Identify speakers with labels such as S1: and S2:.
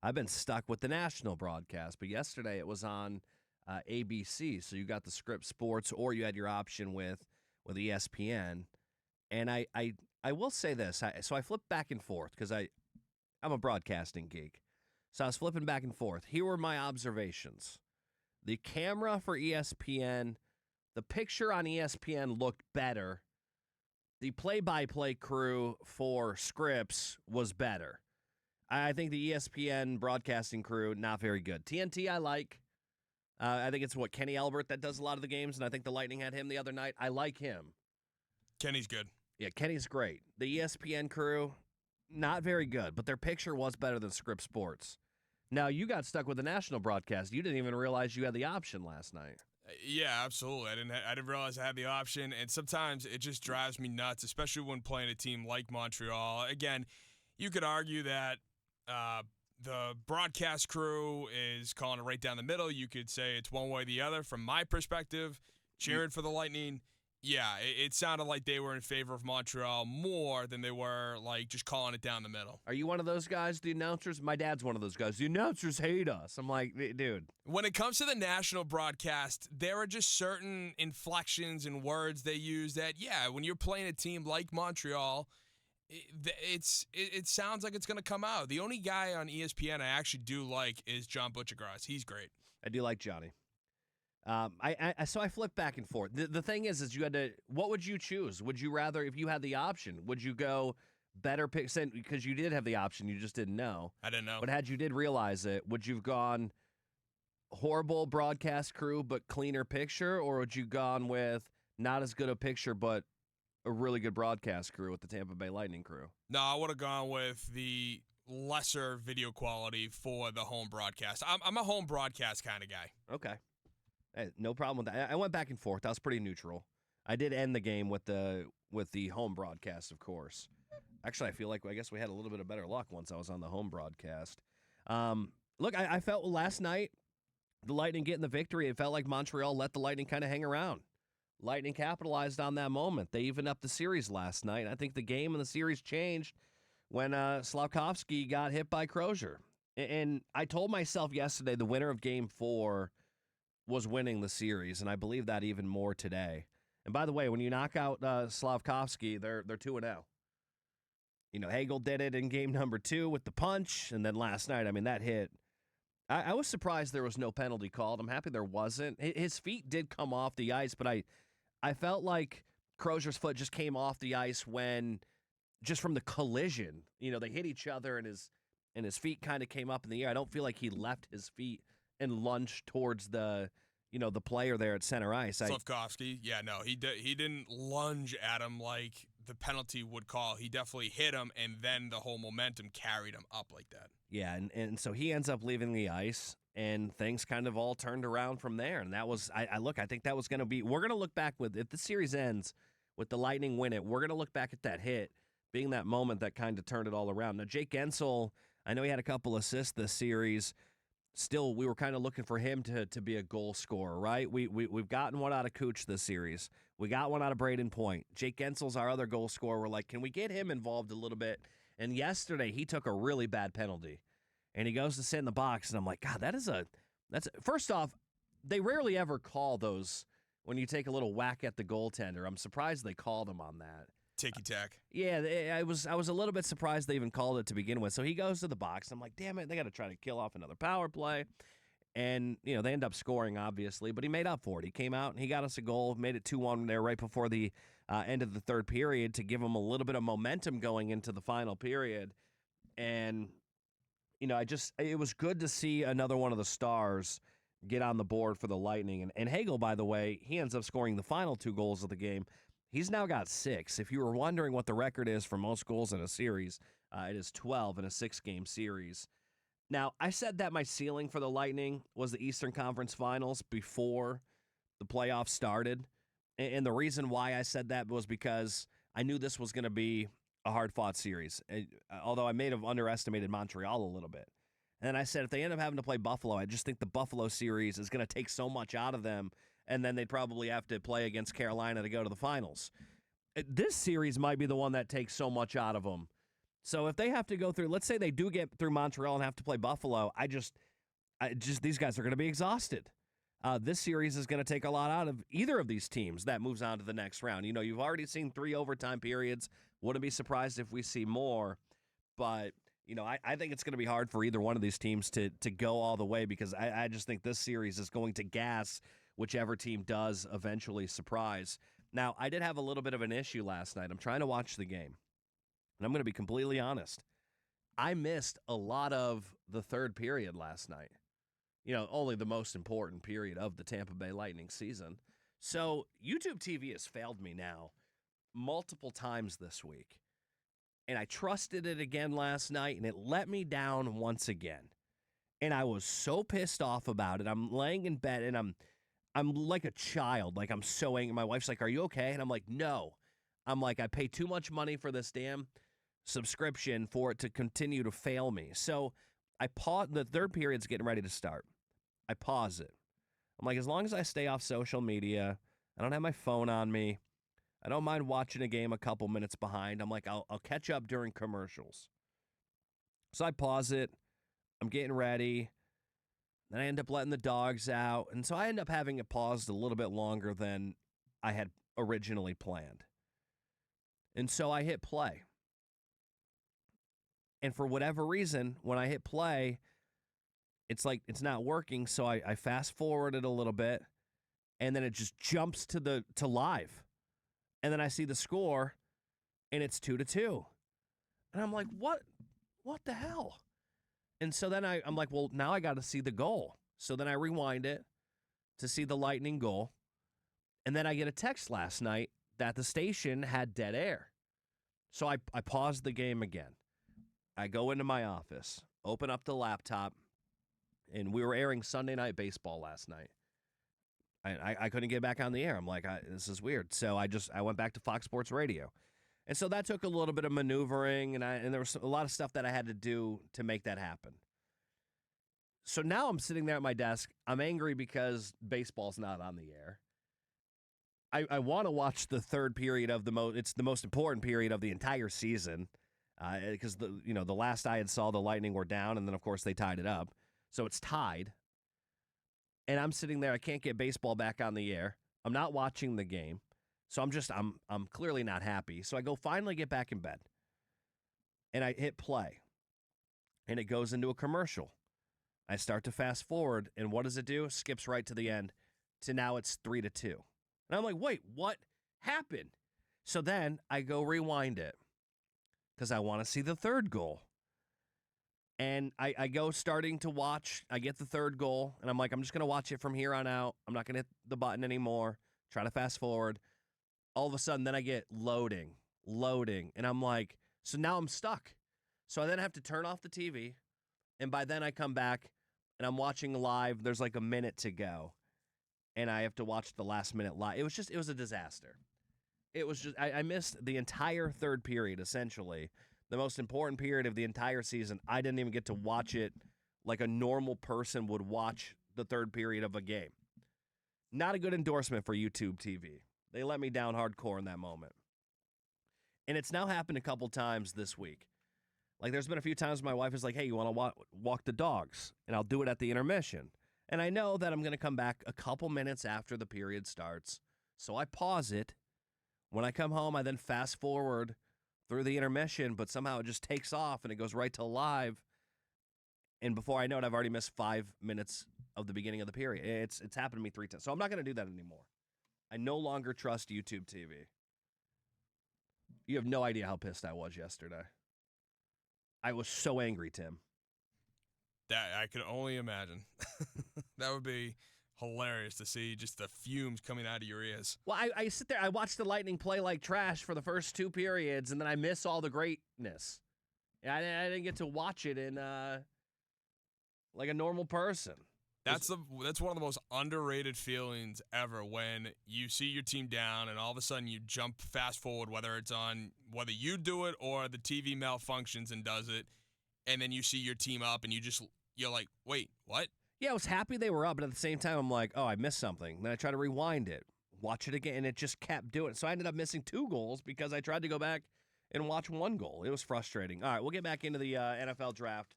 S1: I've been stuck with the national broadcast, but yesterday it was on ABC, so you got the Script Sports, or you had your option with ESPN. And I will say this: so I flipped back and forth because I'm a broadcasting geek, so I was flipping back and forth. Here were my observations: the camera for ESPN, the picture on ESPN looked better. The play-by-play crew for Scripps was better. I think the ESPN broadcasting crew, not very good. TNT, I like. I think it's Kenny Albert that does a lot of the games, and I think the Lightning had him the other night. I like him.
S2: Kenny's good.
S1: Yeah, Kenny's great. The ESPN crew, not very good, but their picture was better than Script Sports. Now, you got stuck with the national broadcast. You didn't even realize you had the option last night.
S2: Yeah, absolutely. I didn't realize I had the option, and sometimes it just drives me nuts, especially when playing a team like Montreal. Again, you could argue that the broadcast crew is calling it right down the middle. You could say it's one way or the other. From my perspective, cheering for the Lightning, yeah, it sounded like they were in favor of Montreal more than they were like just calling it down the middle.
S1: Are you one of those guys, the announcers? My dad's one of those guys. The announcers hate us. I'm like, dude.
S2: When it comes to the national broadcast, there are just certain inflections and words they use that, yeah, when you're playing a team like Montreal, it sounds like it's going to come out. The only guy on ESPN I actually do like is John Butchergrass. He's great.
S1: I do like Johnny. So I flipped back and forth. The thing is you had to. What would you choose? Would you rather, if you had the option, would you go better pick? Because you did have the option, you just didn't know.
S2: I didn't know.
S1: But had you did realize it, would you've gone horrible broadcast crew but cleaner picture, or would you gone with not as good a picture but a really good broadcast crew with the Tampa Bay Lightning crew?
S2: No, I would have gone with the lesser video quality for the home broadcast. I'm a home broadcast kind of guy.
S1: Okay. Hey, no problem with that. I went back and forth. I was pretty neutral. I did end the game with the home broadcast, of course. Actually, I guess we had a little bit of better luck once I was on the home broadcast. Look, I felt last night, the Lightning getting the victory, it felt like Montreal let the Lightning kind of hang around. Lightning capitalized on that moment. They evened up the series last night. I think the game and the series changed when Slavkovsky got hit by Crozier. And I told myself yesterday the winner of Game 4 was winning the series, and I believe that even more today. And by the way, when you knock out Slavkovsky, they're 2-0. You know, Hagel did it in game number 2 with the punch, and then last night, that hit. I was surprised there was no penalty called. I'm happy there wasn't. His feet did come off the ice, but I felt like Crozier's foot just came off the ice just from the collision. You know, they hit each other, and his feet kind of came up in the air. I don't feel like he left his feet and lunged towards the player there at center ice.
S2: Slavkovsky, yeah, no, he didn't lunge at him like the penalty would call. He definitely hit him, and then the whole momentum carried him up like that.
S1: Yeah, and so he ends up leaving the ice, and things kind of all turned around from there. And that was, I think that was going to be, we're going to look back if the series ends with the Lightning win it, we're going to look back at that hit being that moment that kind of turned it all around. Now, Jake Guentzel, I know he had a couple assists this series. Still, we were kind of looking for him to be a goal scorer, right? We've gotten one out of Cooch this series. We got one out of Braden Point. Jake Gensel's our other goal scorer. We're like, can we get him involved a little bit? And yesterday, he took a really bad penalty. And he goes to sit in the box, and I'm like, God, first off, they rarely ever call those when you take a little whack at the goaltender. I'm surprised they called him on that.
S2: Ticky-tack.
S1: Yeah, I was a little bit surprised they even called it to begin with. So he goes to the box. I'm like, damn it, they got to try to kill off another power play. And, they end up scoring, obviously, but he made up for it. He came out and he got us a goal, made it 2-1 there right before the end of the third period to give him a little bit of momentum going into the final period. And, it was good to see another one of the stars get on the board for the Lightning. And Hagel, by the way, he ends up scoring the final 2 goals of the game. He's now got 6. If you were wondering what the record is for most goals in a series, it is 12 in a 6-game series. Now, I said that my ceiling for the Lightning was the Eastern Conference Finals before the playoffs started. And the reason why I said that was because I knew this was going to be a hard-fought series, although I may have underestimated Montreal a little bit. And I said if they end up having to play Buffalo, I just think the Buffalo series is going to take so much out of them, and then they'd probably have to play against Carolina to go to the finals. This series might be the one that takes so much out of them So if they have to go through, let's say they do get through Montreal and have to play Buffalo, these guys are going to be exhausted. This series is going to take a lot out of either of these teams that moves on to the next round. You know, you've already seen 3 overtime periods. Wouldn't be surprised if we see more. But, you know, I think it's going to be hard for either one of these teams to go all the way because I just think this series is going to gas whichever team does eventually surprise. Now, I did have a little bit of an issue last night. I'm trying to watch the game, and I'm going to be completely honest. I missed a lot of the third period last night. You know, only the most important period of the Tampa Bay Lightning season. So YouTube TV has failed me now multiple times this week. And I trusted it again last night, and it let me down once again. And I was so pissed off about it. I'm laying in bed, and I'm like a child. Like, I'm so angry. My wife's like, "Are you okay?" And I'm like, "No." I'm like, I pay too much money for this damn subscription for it to continue to fail me. So I pause. The third period's getting ready to start. I pause it. I'm like, as long as I stay off social media, I don't have my phone on me, I don't mind watching a game a couple minutes behind. I'm like, I'll catch up during commercials. So I pause it. I'm getting ready. Then I end up letting the dogs out. And so I end up having it paused a little bit longer than I had originally planned. And so I hit play. And for whatever reason, when I hit play, it's like it's not working. So I fast forward it a little bit. And then it just jumps to live. And then I see the score, and it's 2-2. And I'm like, what the hell? And so then I'm like, well, now I got to see the goal. So then I rewind it to see the Lightning goal. And then I get a text last night that the station had dead air. So I paused the game again. I go into my office, open up the laptop, and we were airing Sunday Night Baseball last night. I couldn't get back on the air. I'm like, this is weird. So I went back to Fox Sports Radio. And so that took a little bit of maneuvering, and there was a lot of stuff that I had to do to make that happen. So now I'm sitting there at my desk. I'm angry because baseball's not on the air. I want to watch the third period of it's the most important period of the entire season because the last I had saw the Lightning were down, and then of course they tied it up. So it's tied. And I'm sitting there. I can't get baseball back on the air. I'm not watching the game. So I'm clearly not happy. So I go finally get back in bed. And I hit play. And it goes into a commercial. I start to fast forward. And what does it do? Skips right to the end. To now it's 3-2. And I'm like, wait, what happened? So then I go rewind it. Because I want to see the third goal. And I go starting to watch. I get the third goal, and I'm like, I'm just going to watch it from here on out. I'm not going to hit the button anymore. Try to fast forward. All of a sudden, then I get loading. And I'm like, so now I'm stuck. So I then have to turn off the TV, and by then I come back, and I'm watching live. There's like a minute to go, and I have to watch the last minute live. It was a disaster. It was just, I missed the entire third period, essentially. The most important period of the entire season. I didn't even get to watch it like a normal person would watch the third period of a game. Not a good endorsement for YouTube TV. They let me down hardcore in that moment. And it's now happened a couple times this week. Like there's been a few times my wife is like, hey, you want to walk the dogs? And I'll do it at the intermission. And I know that I'm going to come back a couple minutes after the period starts. So I pause it. When I come home, I then fast forward through the intermission, but somehow it just takes off and it goes right to live. And before I know it, I've already missed 5 minutes of the beginning of the period. It's happened to me 3 times. So I'm not going to do that anymore. I no longer trust YouTube TV. You have no idea how pissed I was yesterday. I was so angry, Tim.
S2: That I could only imagine. That would be hilarious to see just the fumes coming out of your ears.
S1: Well, I sit there, I watch the Lightning play like trash for the first 2 periods, and then I miss all the greatness. I didn't get to watch it in like a normal person.
S2: That's one of the most underrated feelings ever when you see your team down and all of a sudden you jump fast forward, whether you do it or the TV malfunctions and does it, and then you see your team up and you're like, wait, what?
S1: Yeah, I was happy they were up, but at the same time, I'm like, oh, I missed something. Then I try to rewind it, watch it again, and it just kept doing it. So I ended up missing 2 goals because I tried to go back and watch one goal. It was frustrating. All right, we'll get back into the NFL draft